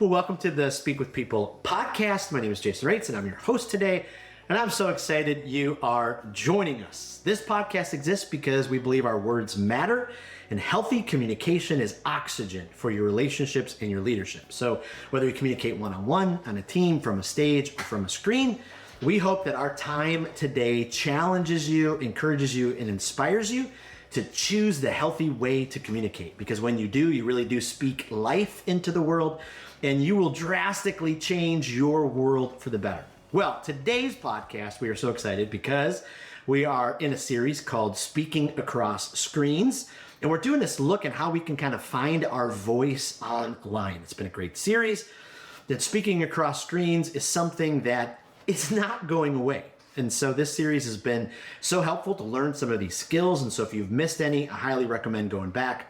Well, welcome to the Speak with People podcast. My name is Jason Raitz, and I'm your host today. And I'm so excited you are joining us. This podcast exists because we believe our words matter, and healthy communication is oxygen for your relationships and your leadership. So whether you communicate one-on-one, on a team, from a stage, or from a screen, we hope that our time today challenges you, encourages you, and inspires you to choose the healthy way to communicate. Because when you do, you really do speak life into the world, and you will drastically change your world for the better. Well, today's podcast, we are so excited because we are in a series called Speaking Across Screens, and we're doing this look at how we can kind of find our voice online. It's been a great series. That speaking across screens is something that is not going away. And so this series has been so helpful to learn some of these skills. And so if you've missed any, I highly recommend going back,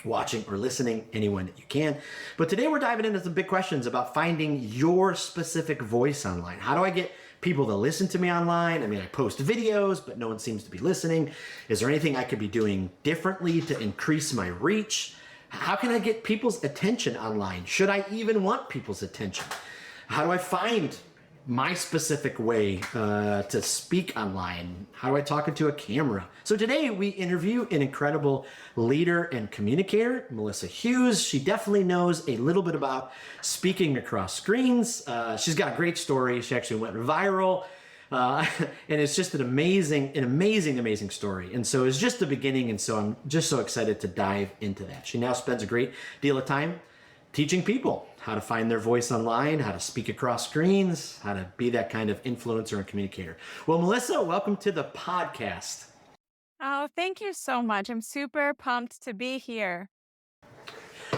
watching or listening, anyone that you can. But today we're diving into some big questions about finding your specific voice online. How do I get people to listen to me online? I mean, I post videos, but no one seems to be listening. Is there anything I could be doing differently to increase my reach? How can I get people's attention online? Should I even want people's attention? How do I find my specific way to speak online? How do I talk into a camera? So today we interview an incredible leader and communicator, Melissa Hughes. She definitely knows a little bit about speaking across screens. She's got a great story. She actually went viral. And it's just an amazing story. And so it's just the beginning. And so I'm just so excited to dive into that. She now spends a great deal of time teaching people how to find their voice online, how to speak across screens, how to be that kind of influencer and communicator. Well, Melissa, welcome to the podcast. Oh, thank you so much. I'm super pumped to be here.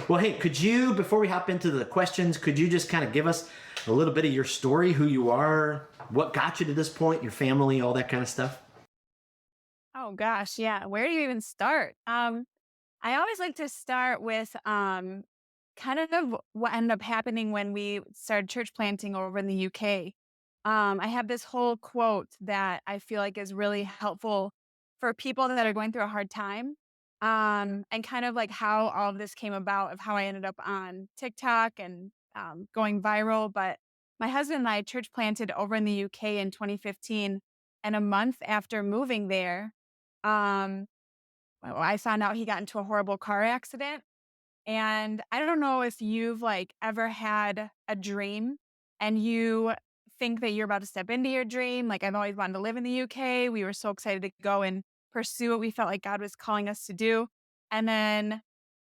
Well, hey, could you, before we hop into the questions, could you just kind of give us a little bit of your story, who you are, what got you to this point, your family, all that kind of stuff? Oh gosh, yeah. Where do you even start? I always like to start with kind of what ended up happening when we started church planting over in the UK. I have this whole quote that I feel like is really helpful for people that are going through a hard time. And kind of like how all of this came about, of how I ended up on TikTok and going viral. But my husband and I church planted over in the UK in 2015. And a month after moving there, um, I found out he got into a horrible car accident. And I don't know if you've like ever had a dream and you think that you're about to step into your dream. Like I've always wanted to live in the UK. We were so excited to go and pursue what we felt like God was calling us to do. And then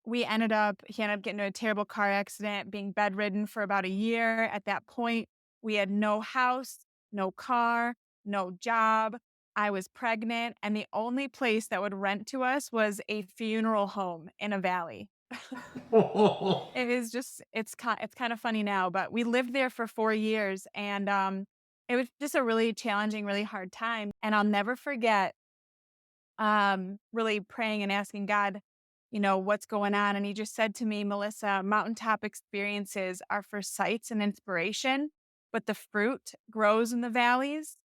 he ended up getting into a terrible car accident, being bedridden for about a year. At that point, we had no house, no car, no job. I was pregnant, and the only place that would rent to us was a funeral home in a valley. It is just it's kind of funny now, but we lived there for 4 years, and it was just a really challenging, really hard time. And I'll never forget really praying and asking God, what's going on. And he just said to me, Melissa, mountaintop experiences are for sights and inspiration, but the fruit grows in the valleys.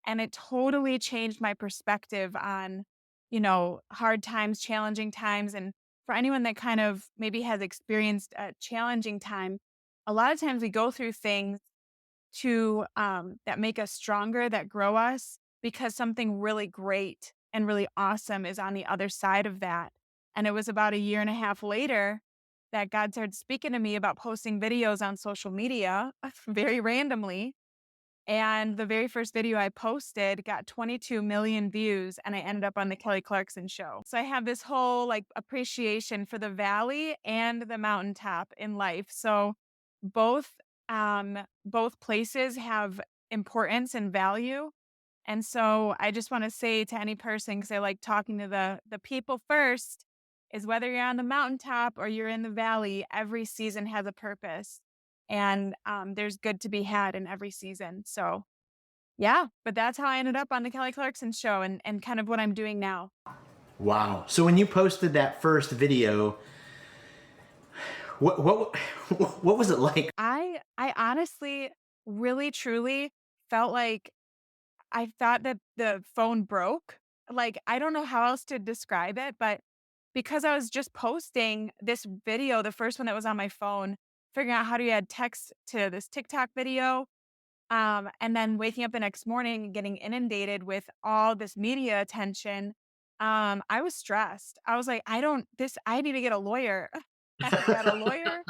And it totally changed my perspective on, hard times, challenging times. And for anyone that kind of maybe has experienced a challenging time, a lot of times we go through things to that make us stronger, that grow us, because something really great and really awesome is on the other side of that. And it was about a year and a half later that God started speaking to me about posting videos on social media very randomly. And the very first video I posted got 22 million views, and I ended up on the Kelly Clarkson show. So I have this whole like appreciation for the valley and the mountaintop in life. So both both places have importance and value. And so I just want to say to any person, because I like talking to the people first, is whether you're on the mountaintop or you're in the valley, every season has a purpose. And there's good to be had in every season. So yeah, but that's how I ended up on the Kelly Clarkson show, and kind of what I'm doing now. Wow. So when you posted that first video, what what was it like? I honestly really truly felt like I thought that the phone broke. Like, I don't know how else to describe it, but because I was just posting this video, the first one that was on my phone, figuring out how to add text to this TikTok video. And then waking up the next morning and getting inundated with all this media attention. I was stressed. I was like, I need to get a lawyer. I got a lawyer.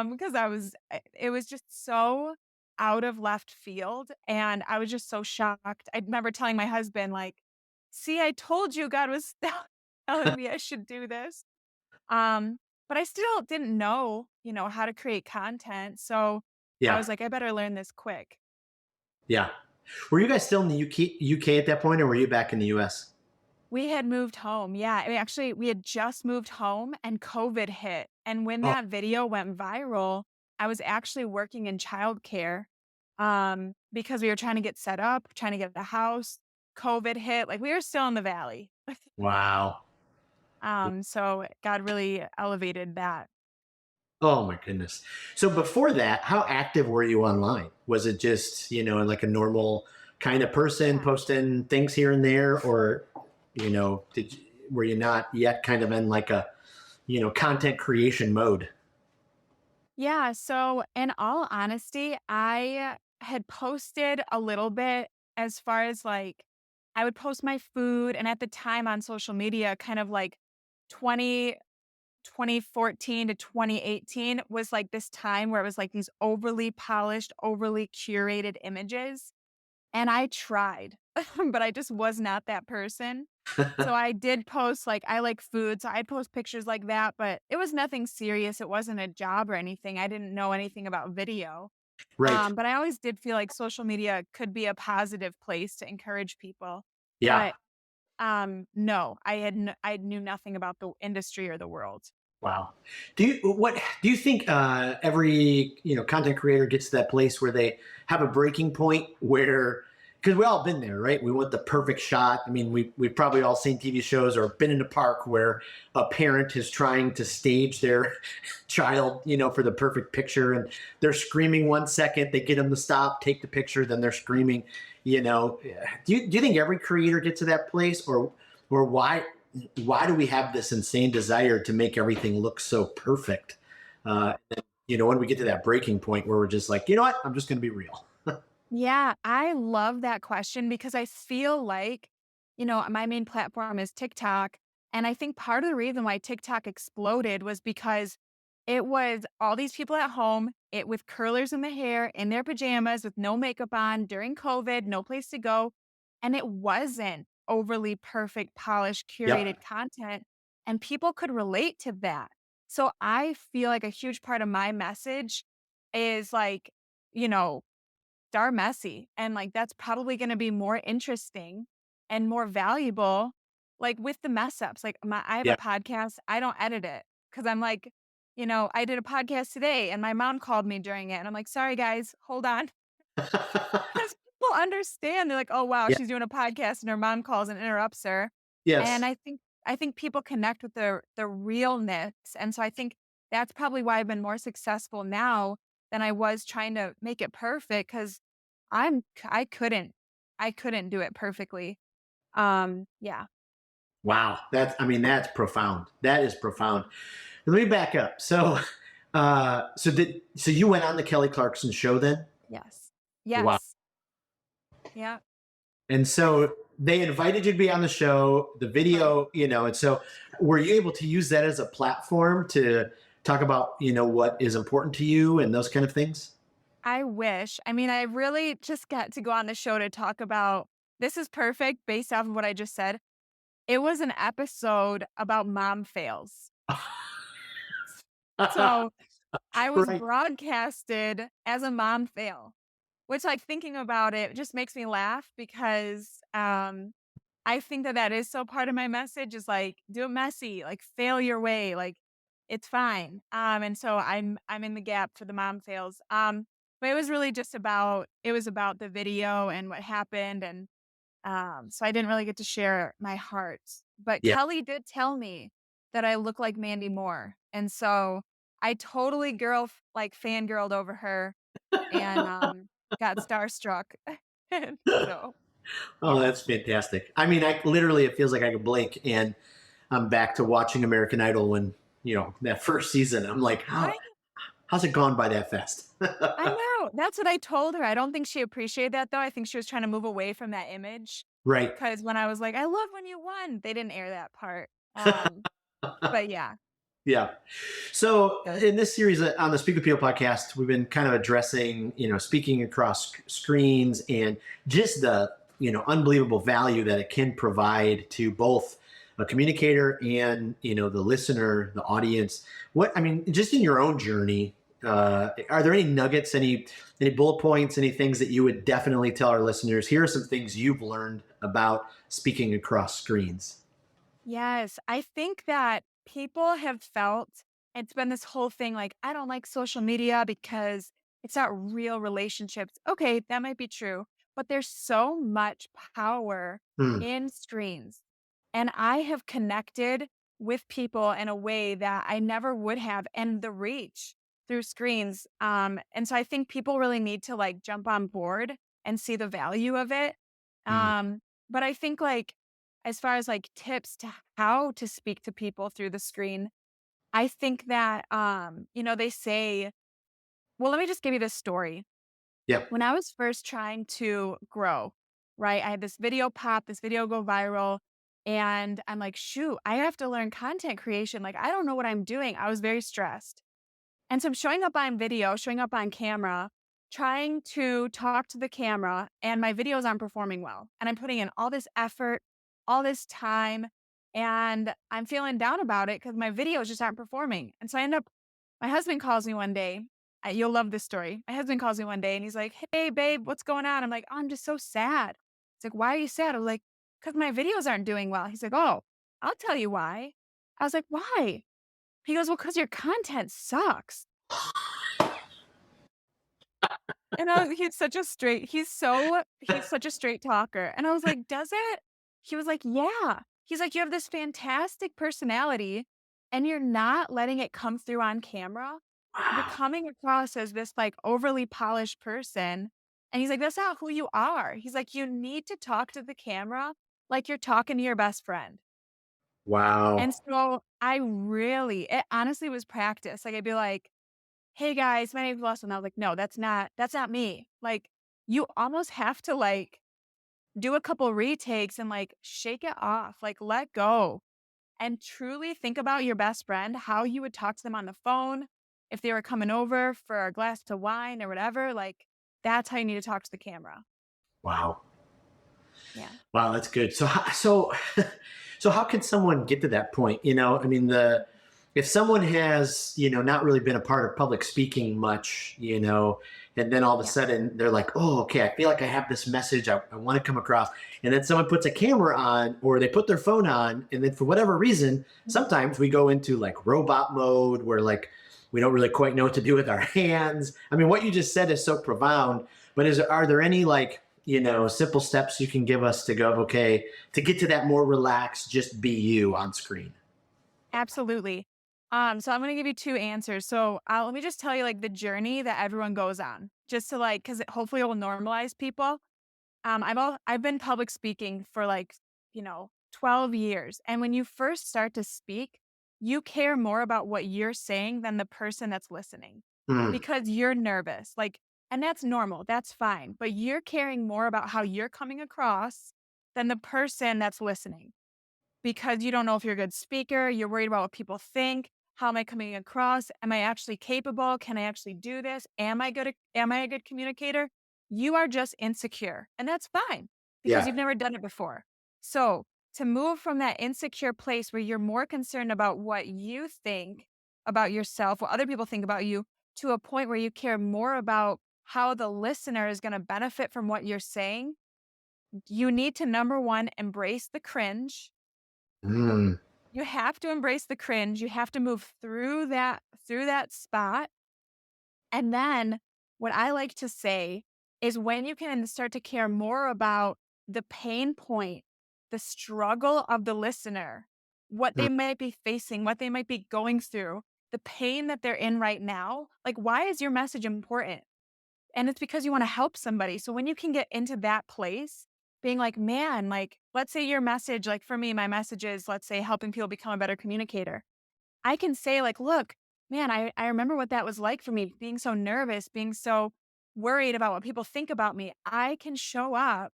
Because it was just so out of left field. And I was just so shocked. I remember telling my husband, like, see, I told you God was telling me I should do this. Um, but I still didn't know, how to create content. So I Yeah. was like, I better learn this quick. Yeah. Were you guys still in the UK at that point, or were you back in the US? We had moved home. Yeah. I mean, actually, we had just moved home and COVID hit. And when Oh, that video went viral, I was actually working in childcare because we were trying to get set up, trying to get the house. COVID hit. Like we were still in the valley. wow. So God really elevated that. Oh my goodness. So before that, how active were you online? Was it just, like a normal kind of person Yeah. posting things here and there, or, were you not yet kind of in like a, content creation mode? Yeah. So, in all honesty, I had posted a little bit as far as like, I would post my food. And at the time on social media, kind of like 2014 to 2018 was like this time where it was like these overly polished, overly curated images. And I tried, but I just was not that person. So I did post like I like food, so I'd post pictures like that, but it was nothing serious. It wasn't a job or anything. I didn't know anything about video. Right. But I always did feel like social media could be a positive place to encourage people. Yeah. But no, I knew nothing about the industry or the world. Wow. Do you think every content creator gets to that place where they have a breaking point where, because we all been there, right? We want the perfect shot. I mean, we've probably all seen TV shows or been in a park where a parent is trying to stage their child, for the perfect picture, and they're screaming 1 second, they get them to stop, take the picture, then they're screaming. Do you think every creator gets to that place, or why do we have this insane desire to make everything look so perfect? When we get to that breaking point where we're just like, you know what, I'm just going to be real. Yeah, I love that question because I feel like, my main platform is TikTok. And I think part of the reason why TikTok exploded was because it was all these people at home, it with curlers in the hair, in their pajamas, with no makeup on during COVID, no place to go. And it wasn't overly perfect, polished, Yep. curated content. And people could relate to that. So I feel like a huge part of my message is like, you know, are messy, and, like, that's probably gonna be more interesting and more valuable, like, with the mess ups, like, I have a Yeah. podcast, I don't edit it because 'cause I'm like, I did a podcast today, and my mom called me during it, and I'm like, "Sorry, guys, hold on." 'Cause people understand, they're like, "Oh, wow, Yeah. she's doing a podcast and her mom calls and interrupts her." And Yes. I think people connect with the realness, and so I think that's probably why I've been more successful now than I was trying to make it perfect. Because I couldn't do it perfectly. Yeah. Wow. That's profound. That is profound. Let me back up. So you went on the Kelly Clarkson show then? Yes. Wow. Yes. Yeah. And so they invited you to be on the show, the video, and so were you able to use that as a platform to talk about, what is important to you and those kind of things? I wish. I mean, I really just got to go on the show to talk about this is perfect based off of what I just said. It was an episode about mom fails. So I was Right. broadcasted as a mom fail, which, like, thinking about it just makes me laugh because I think that that is so part of my message is like, do it messy, like fail your way, like it's fine. And so I'm in the gap for the mom fails. But it was really just about the video and what happened. And so I didn't really get to share my heart. But Yeah. Kelly did tell me that I look like Mandy Moore. And so I totally like fangirled over her and got starstruck. So Oh, yeah. that's fantastic. I literally, it feels like I could blink and I'm back to watching American Idol when, that first season. I'm like, how, Right? How's it gone by that fast? I know. That's what I told her. I don't think she appreciated that though. I think she was trying to move away from that image. Right. Cause when I was like, I love when you won, they didn't air that part. But yeah. Yeah. So in this series on the Speak with People podcast, we've been kind of addressing, speaking across screens and just the, unbelievable value that it can provide to both a communicator and, the listener, the audience. Just in your own journey, are there any nuggets, any bullet points, any things that you would definitely tell our listeners? Here are some things you've learned about speaking across screens. Yes, I think that people have felt it's been this whole thing like, I don't like social media because it's not real relationships. Okay, that might be true, but there's so much power Hmm. in screens. And I have connected with people in a way that I never would have, and the reach through screens. And so I think people really need to like jump on board and see the value of it. Hmm. But I think like as far as like tips to how to speak to people through the screen, I think that they say, well, let me just give you this story. Yep. When I was first trying to grow, right? I had this video pop, this video go viral, and I'm like, shoot, I have to learn content creation. Like, I don't know what I'm doing. I was very stressed. And so I'm showing up on video, showing up on camera, trying to talk to the camera, and my videos aren't performing well. And I'm putting in all this effort, all this time, and I'm feeling down about it because my videos just aren't performing. And so my husband calls me one day. You'll love this story. My husband calls me one day and he's like, hey, babe, what's going on? I'm like, oh, I'm just so sad. He's like, why are you sad? I was like, because my videos aren't doing well. He's like, oh, I'll tell you why. I was like, why? He goes, well, because your content sucks. And he's such a straight talker. And I was like, "Does it?" He was like, "Yeah." He's like, "You have this fantastic personality and you're not letting it come through on camera. You're Wow. coming across as this like overly polished person." And he's like, "That's not who you are." He's like, "You need to talk to the camera like you're talking to your best friend." And Wow. so it honestly was practice. Like I'd be like, "Hey guys, my name's Melissa." And I was like, "No, that's not me." Like, you almost have to like do a couple retakes and like shake it off, like let go and truly think about your best friend, how you would talk to them on the phone if they were coming over for a glass of wine or whatever. Like, that's how you need to talk to the camera. Wow. Yeah. Wow, that's good. So how can someone get to that point? The if someone has, not really been a part of public speaking much, and then all of a Yeah. sudden they're like, oh, okay, I feel like I have this message I want to come across. And then someone puts a camera on or they put their phone on, and then for whatever reason, Mhm. sometimes we go into like robot mode where like we don't really quite know what to do with our hands. What you just said is so profound, but are there any like simple steps you can give us to go, okay, to get to that more relaxed, just be you on screen? Absolutely. So I'm gonna give you two answers. So let me just tell you like the journey that everyone goes on, just to like, because hopefully it will normalize people. I've been public speaking for like, 12 years. And when you first start to speak, you care more about what you're saying than the person that's listening Mm, because you're nervous. Like, and that's normal. That's fine. But you're caring more about how you're coming across than the person that's listening because you don't know if you're a good speaker. You're worried about what people think. How am I coming across? Am I actually capable? Can I actually do this? Am I a good communicator? You are just insecure. And that's fine because yeah. you've never done it before. So, to move from that insecure place where you're more concerned about what you think about yourself, what other people think about you, to a point where you care more about how the listener is going to benefit from what you're saying, you need to number one, embrace the cringe. Mm, You have to embrace the cringe, you have to move through that spot, and then what I like to say is when you can start to care more about the pain point, the struggle of the listener, what mm, they might be facing, what they might be going through, the pain that they're in right now, like, why is your message important? And it's because you wanna help somebody. So when you can get into that place, being like, man, like, let's say your message, like for me, my message is, let's say, helping people become a better communicator. I can say, like, look, man, I remember what that was like for me, being so nervous, being so worried about what people think about me. I can show up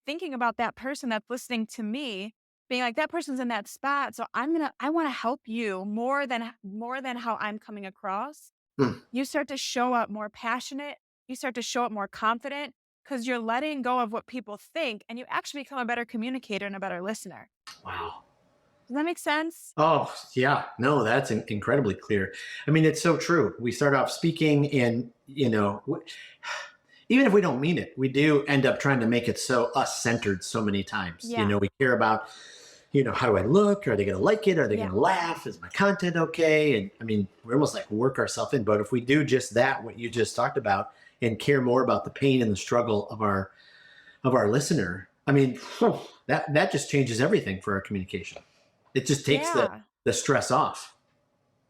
thinking about that person that's listening to me, being like, that person's in that spot. So I want to help you more than how I'm coming across. Hmm. You start to show up more passionate. You start to show up more confident because you're letting go of what people think and you actually become a better communicator and a better listener. Wow. Does that make sense? Oh, yeah. No, that's incredibly clear. I mean, it's so true. We start off speaking, and, even if we don't mean it, we do end up trying to make it so us centered so many times. Yeah. We care about, how do I look? Are they going to like it? Are they going Yeah. to laugh? Is my content okay? And I mean, we almost like work ourselves in. But if we do just that, what you just talked about, and care more about the pain and the struggle of our listener, I mean, that just changes everything for our communication. It just takes Yeah. the stress off.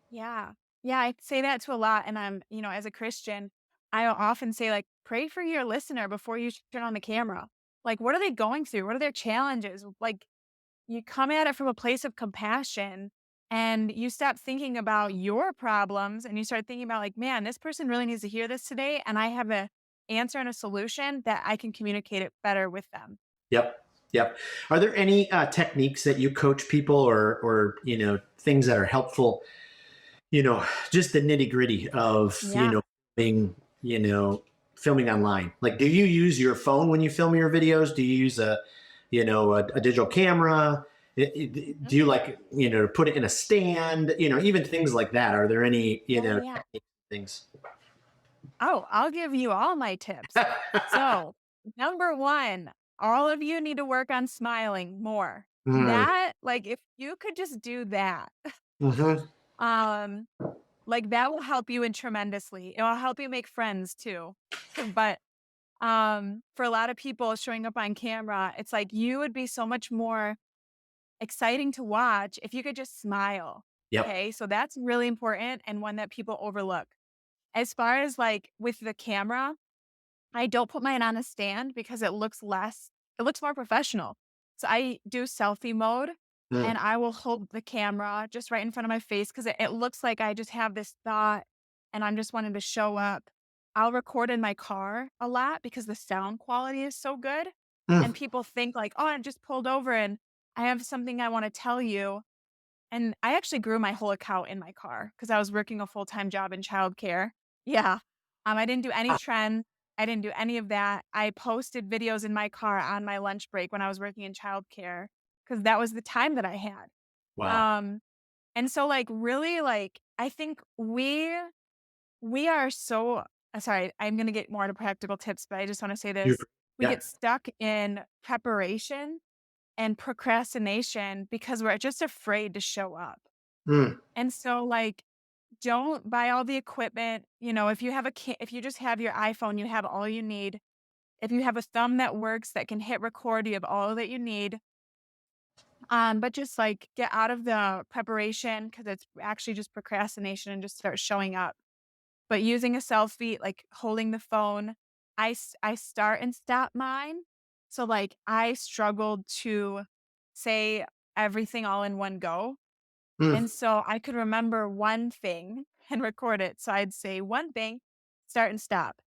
Yeah. Yeah, I say that to a lot, and as a Christian, I often say, like, pray for your listener before you turn on the camera. Like, what are they going through? What are their challenges? Like, you come at it from a place of compassion, and you stop thinking about your problems, and you start thinking about, like, "Man, this person really needs to hear this today, and I have a answer and a solution that I can communicate it better with them." Yep. Yep. Are there any techniques that you coach people, or things that are helpful? Just the nitty gritty of Yeah. being filming online. Like, do you use your phone when you film your videos? Do you use a digital camera? Do you like put it in a stand? Even things like that. Are there any Oh, yeah. techniques, things? Oh, I'll give you all my tips. So, number 1, all of you need to work on smiling more. Mm, That like, if you could just do that, mhm. um, like, that will help you in tremendously. It will help you make friends too. But, for a lot of people showing up on camera, it's like you would be so much more exciting to watch if you could just smile. Yep. Okay? So that's really important and one that people overlook. As far as, like, with the camera, I don't put mine on a stand because it looks more professional. So I do selfie mode Mm, and I will hold the camera just right in front of my face because it looks like I just have this thought and I'm just wanting to show up. I'll record in my car a lot because the sound quality is so good. And mm. people think like, oh, I just pulled over and I have something I want to tell you. And I actually grew my whole account in my car because I was working a full-time job in childcare. Yeah. I didn't do any Ah, trend. I didn't do any of that. I posted videos in my car on my lunch break when I was working in childcare because that was the time that I had. wow. Um, and so like really like I think we are so sorry, I'm gonna get more into practical tips, but I just want to say You this. We Yeah. get stuck in preparation and procrastination because we're just afraid to show up. Mm, And so, like, don't buy all the equipment. If you just have your iPhone, you have all you need. If you have a thumb that works that can hit record, you have all that you need. But just like get out of the preparation because it's actually just procrastination and just start showing up. But using a selfie, like holding the phone, I start and stop mine. So like I struggled to say everything all in one go. mm. And so I could remember one thing and record it. So I'd say one thing, start and stop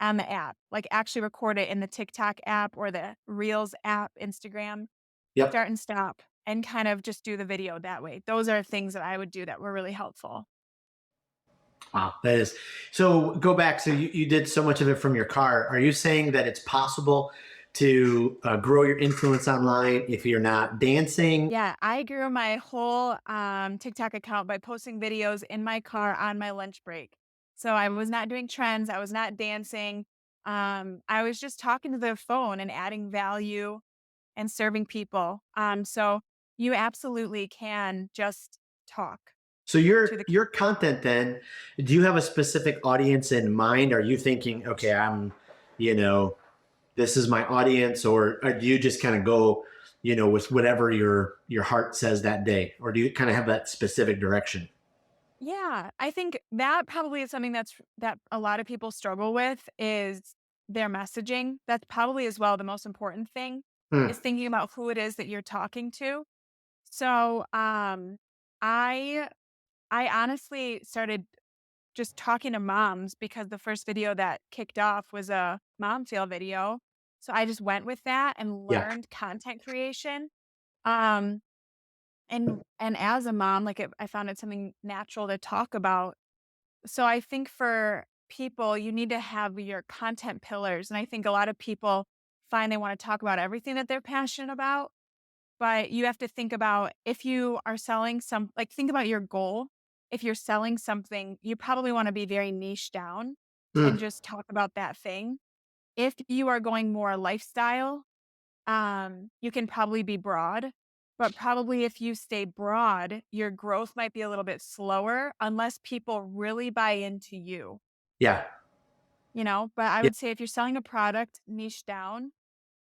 on the app, like actually record it in the TikTok app or the Reels app, Instagram, Yep. start and stop and kind of just do the video that way. Those are things that I would do that were really helpful. Wow, that is. So go back. So you did so much of it from your car. Are you saying that it's possible to grow your influence online if you're not dancing? Yeah, I grew my whole TikTok account by posting videos in my car on my lunch break. So I was not doing trends, I was not dancing. I was just talking to the phone and adding value and serving people. So you absolutely can just talk So to the your content then, do you have a specific audience in mind? Are you thinking, okay, you know, this is my audience, or do you just kind of go, with whatever your heart says that day, or do you kind of have that specific direction? Yeah, I think that probably is something that a lot of people struggle with is their messaging. That's probably as well the most important thing Hmm. is thinking about who it is that you're talking to. So, I I honestly started just talking to moms because the first video that kicked off was a mom fail video. So I just went with that and Yeah. learned content creation. Um, and as a mom, I found it something natural to talk about. So I think for people, you need to have your content pillars. And I think a lot of people find they want to talk about everything that they're passionate about. But you have to think about if you are selling think about your goal. If you're selling something, you probably want to be very niche down and Mm, just talk about that thing. If you are going more lifestyle, you can probably be broad, but probably if you stay broad, your growth might be a little bit slower unless people really buy into you, yeah. But I Yeah. would say if you're selling a product, niche down.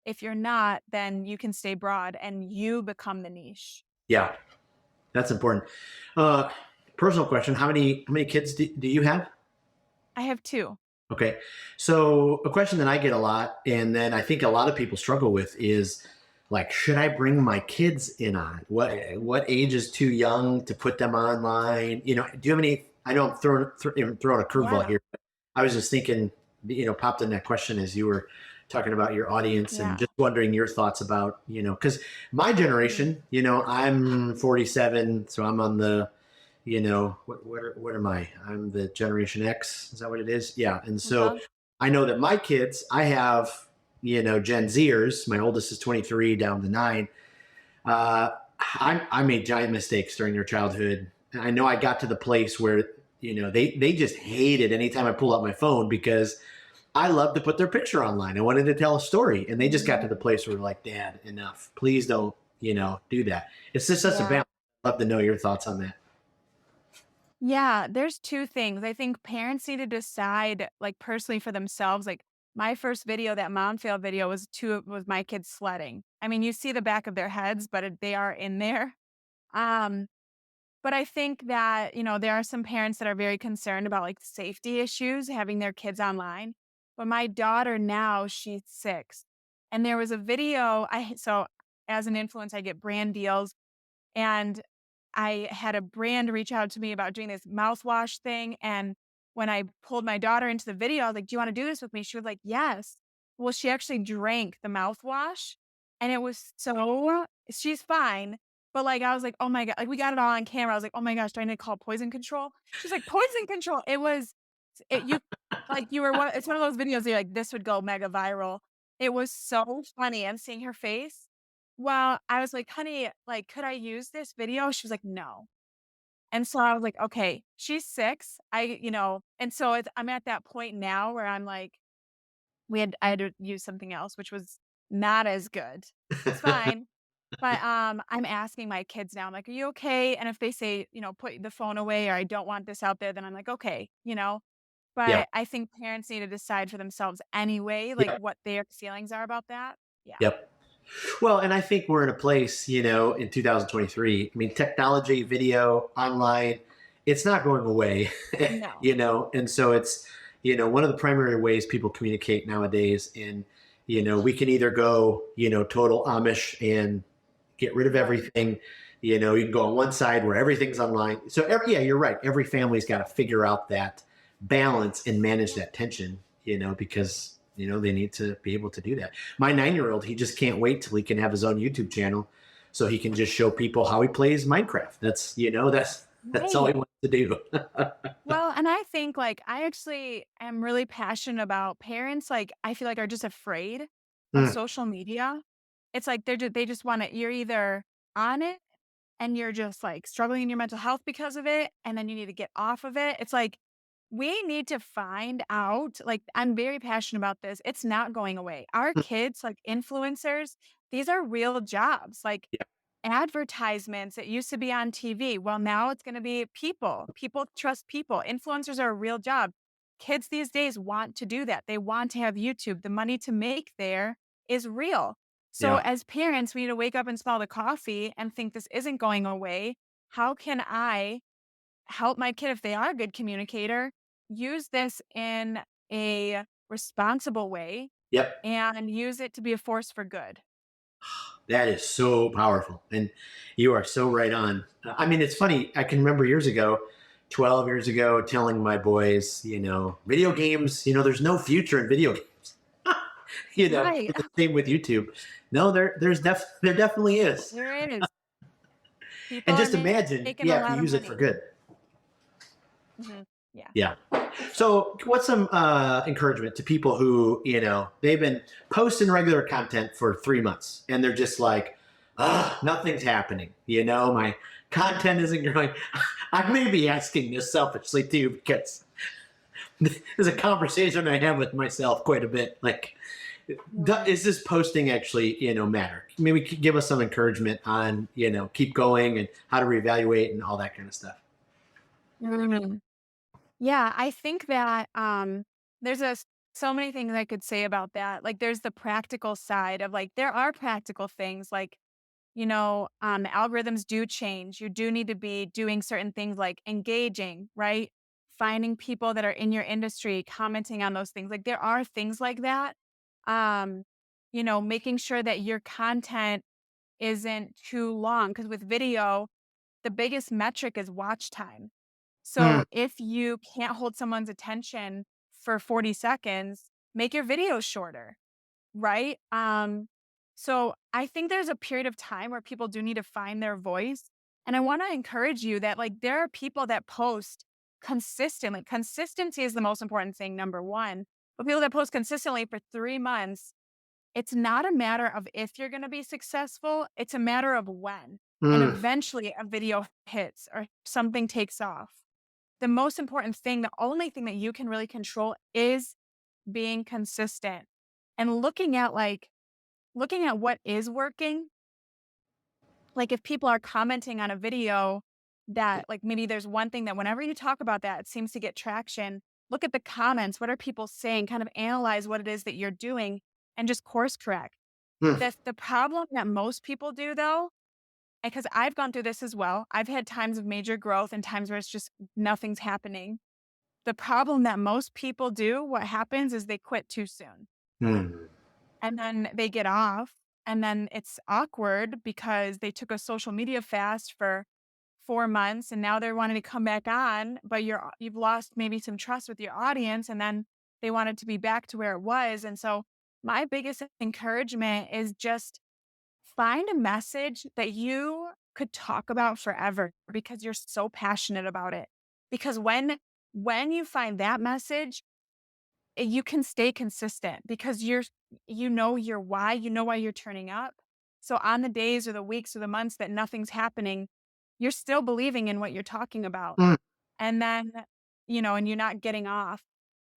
If you're not, then you can stay broad and you become the niche. Yeah. That's important. Uh, Personal question: how many kids do you have? I have 2. Okay, so a question that I get a lot, and then I think a lot of people struggle with is like, should I bring my kids in on it? What age is too young to put them online? Do you have any? I know I'm throwing a curveball Yeah. here. I was just thinking, popped in that question as you were talking about your audience and Yeah. just wondering your thoughts about, because my Mm. generation, I'm 47, so I'm on the what am I? I'm the Generation X. Is that what it is? Yeah. And so Uh-huh. I know that my kids, I have, Gen Zers. My oldest is 23, down to 9. Uh, I made giant mistakes during their childhood. And I know I got to the place where, they just hated anytime I pull out my phone because I love to put their picture online. I wanted to tell a story. And they just got to Mhm. the place where they're like, Dad, enough. Please don't, do that. It's just such a Yeah. balance. I'd love to know your thoughts on that. Yeah, there's 2 things. I think parents need to decide, personally for themselves, my first video, that mom fail video was my kids sledding. I mean, you see the back of their heads, but they are in there. Um, but I think that, there are some parents that are very concerned about, safety issues having their kids online. But my daughter now, she's 6, and there was a video as an influencer, I get brand deals. And I had a brand reach out to me about doing this mouthwash thing, and when I pulled my daughter into the video, I was like, "Do you wanna do this with me?" She was like, "Yes." Well, she actually drank the mouthwash, and it was so she's fine, but, I was like, "Oh my god," we got it all on camera. I was like, "Oh my gosh, do I need to call poison control?" She's like, "Poison control." It was it you you were one it's one of those videos that you're like, "This would go mega viral." It was so funny. I'm seeing her face. Well, I was like, "Honey, could I use this video?" She was like, "No." And so I was like, "Okay." She's 6. And so I'm at that point now where I'm like, I had to use something else, which was not as good. It's fine. But, I'm asking my kids now, I'm like, "Are you okay?" And if they say, "Put the phone away," or "I don't want this out there," then I'm like, "Okay." Yeah. But I think parents need to decide for themselves anyway, Yeah. what their feelings are about that. Yeah. Yep. Well, and I think we're in a place, in 2023. I mean, technology, video, online, it's not going away, No. and so it's, one of the primary ways people communicate nowadays. And, we can either go, total Amish and get rid of Right. everything. You can go on one side where everything's online. So, yeah, you're right. Every family's got to figure out that balance and manage that tension, because, they need to be able to do that. My 9-year-old, he just can't wait till he can have his own YouTube channel so he can just show people how he plays Minecraft. That's all he Right. wants to do. Well, and I think, I actually am really passionate about parents, I feel like are just afraid of Mm, social media. It's like they just wanna you're either on it and you're just, struggling in your mental health because of it, and then you need to get off of it. It's like, we need to find out I'm very passionate about this. It's not going away. Our mm, kids, influencers, these are real jobs. yeah, Advertisements, it used to be on TV. Well, now it's gonna be people. People trust people. Influencers are a real job. Kids these days want to do that. They want to have YouTube. The money to make there is real. So yeah, as parents, we need to wake up and smell the coffee and think this isn't going away. How can I help my kid if they are a good communicator, use this in a responsible way yep. and use it to be a force for good? That is so powerful. And you are so right on. I mean, it's funny. I can remember years ago, 12 years ago, telling my boys, video games, there's no future in video games. Right. The same with YouTube. No, there definitely is. There is. People And are just imagine, making a if you lot of use it for money. good. Yeah. Yeah. So, what's some encouragement to people who, they've been posting regular content for 3 months and they're just like, nothing's happening. My content isn't growing. I may be asking this selfishly too, because there's a conversation I have with myself quite a bit. Like, Right. is this posting actually, matter? Maybe give us some encouragement on, keep going and how to reevaluate and all that kind of stuff. Mhm. Yeah, I think that there's so many things I could say about that. Like there's the practical side of like there are practical things like algorithms do change. You do need to be doing certain things like engaging, right? Finding people that are in your industry, commenting on those things. Like there are things like that. Um, making sure that your content isn't too long. Because with video, the biggest metric is watch time. Hmm. So if you can't hold someone's attention for 40 seconds, make your videos shorter, right? So I think there's a period of time where people do need to find their voice. And I want to encourage you that like there are people that post consistently. Consistency is the most important thing, number one. But people that post consistently for 3 months, it's not a matter of if you're going to be successful, it's a matter of when. And Hmm. eventually a video hits or something takes off. The most important thing, the only thing that you can really control is being consistent and looking at what is working. Like if people are commenting on a video that like maybe there's one thing that whenever you talk about that, it seems to get traction. Look at the comments. What are people saying? Kind of analyze what it is that you're doing and just course correct. Hmm. The problem that most people do though, because I've gone through this as well. I've had times of major growth and times where it's just nothing's happening. The problem that most people do, what happens is they quit too soon. Hmm. And then they get off, and then it's awkward because they took a social media fast for 4 months, and now they're wanting to come back on, but you've lost maybe some trust with your audience, and then they want it to be back to where it was, and so my biggest encouragement is just find a message that you could talk about forever because you're so passionate about it. Because when you find that message, you can stay consistent because you know why, you know why you're turning up. So on the days or the weeks or the months that nothing's happening, you're still believing in what you're talking about. Hmm. And then, and you're not getting off.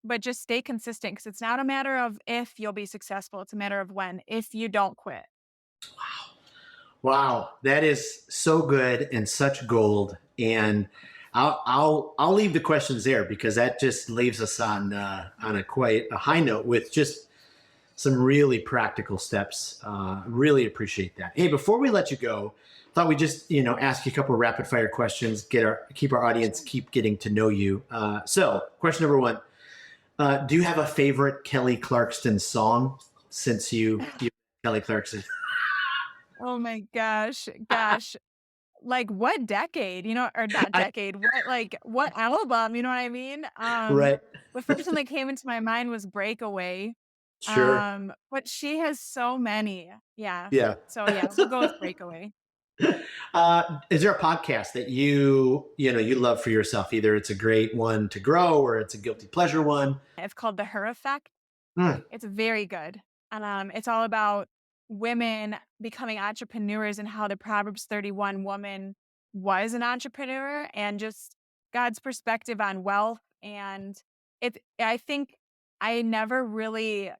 But just stay consistent because it's not a matter of if you'll be successful, it's a matter of when, if you don't quit. Wow, that is so good and such gold. And I'll leave the questions there because that just leaves us on a quite a high note with just some really practical steps. Really appreciate that. Hey, before we let you go, thought we just ask you a couple of rapid fire questions, keep our audience Sure. keep getting to know you. So, question number one: do you have a favorite Kelly Clarkson song since you Kelly Clarkson? Oh my gosh. Like what decade, or not I decade, what album, you know what I mean? right, The first one that came into my mind was Breakaway. sure, But she has so many. Yeah. yeah. So yeah, we'll go with Breakaway. Is there a podcast that you love for yourself? Either it's a great one to grow or it's a guilty pleasure one. It's called The Her Effect. Hmm. It's very good. And it's all about women becoming entrepreneurs and how the Proverbs 31 woman was an entrepreneur and just God's perspective on wealth. And I think I never really,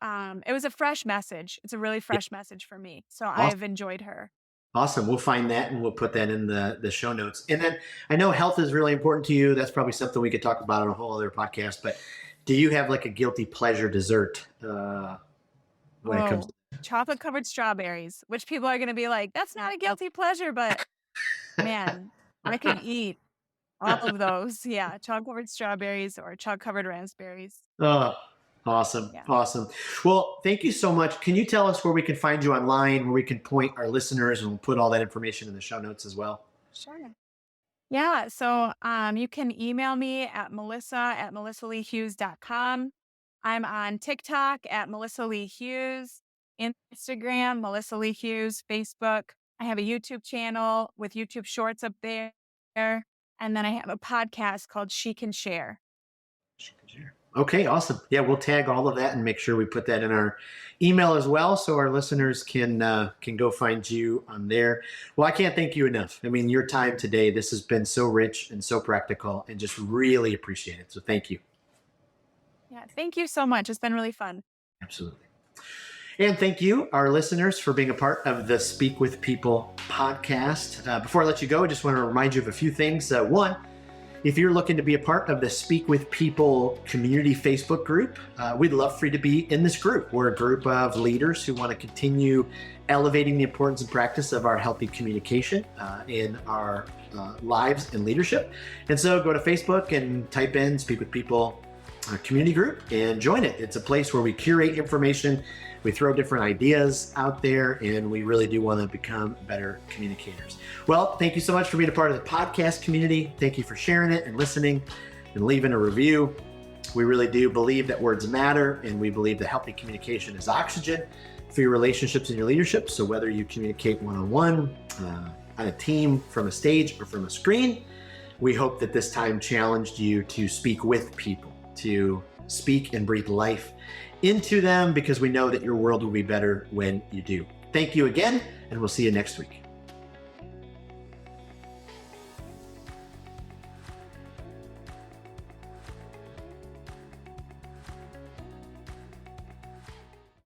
it was a fresh message. It's a really Yeah, fresh message for me. So awesome. I've enjoyed her. Awesome. We'll find that and we'll put that in the show notes. And then I know health is really important to you. That's probably something we could talk about on a whole other podcast. But do you have like a guilty pleasure dessert when it comes Oh, chocolate covered strawberries, which people are going to be like, that's not a guilty pleasure, but man, I could to eat all of those. Yeah, chocolate covered strawberries or chocolate covered raspberries. Oh. Awesome. Yeah. Awesome. Well, thank you so much. Can you tell us where we can find you online, where we can point our listeners, and we'll put all that information in the show notes as well? Sure. Yeah. So you can email me at melissa@melissaleehughes.com. I'm on TikTok at Melissa Lea Hughes, Instagram, Melissa Lea Hughes, Facebook. I have a YouTube channel with YouTube shorts up there. And then I have a podcast called She Can Share. Sure. Okay, awesome. Yeah, we'll tag all of that and make sure we put that in our email as well, so our listeners can go find you on there. Well, I can't thank you enough. I mean, your time today, this has been so rich and so practical, and just really appreciate it. So thank you. Yeah. Thank you so much. It's been really fun. Absolutely. And thank you, our listeners, for being a part of the Speak with People podcast. Before I let you go, I just want to remind you of a few things. One, if you're looking to be a part of the Speak with People community Facebook group, we'd love for you to be in this group. We're a group of leaders who want to continue elevating the importance and practice of our healthy communication in our lives and leadership. And so go to Facebook and type in Speak with People community group and join it. It's a place where we curate information, we throw different ideas out there, and we really do want to become better communicators. Well, thank you so much for being a part of the podcast community. Thank you for sharing it and listening and leaving a review. We really do believe that words matter, and we believe that healthy communication is oxygen for your relationships and your leadership. So whether you communicate one-on-one, on a team, from a stage, or from a screen, we hope that this time challenged you to speak with people, to speak and breathe life into them, because we know that your world will be better when you do. Thank you again, and we'll see you next week.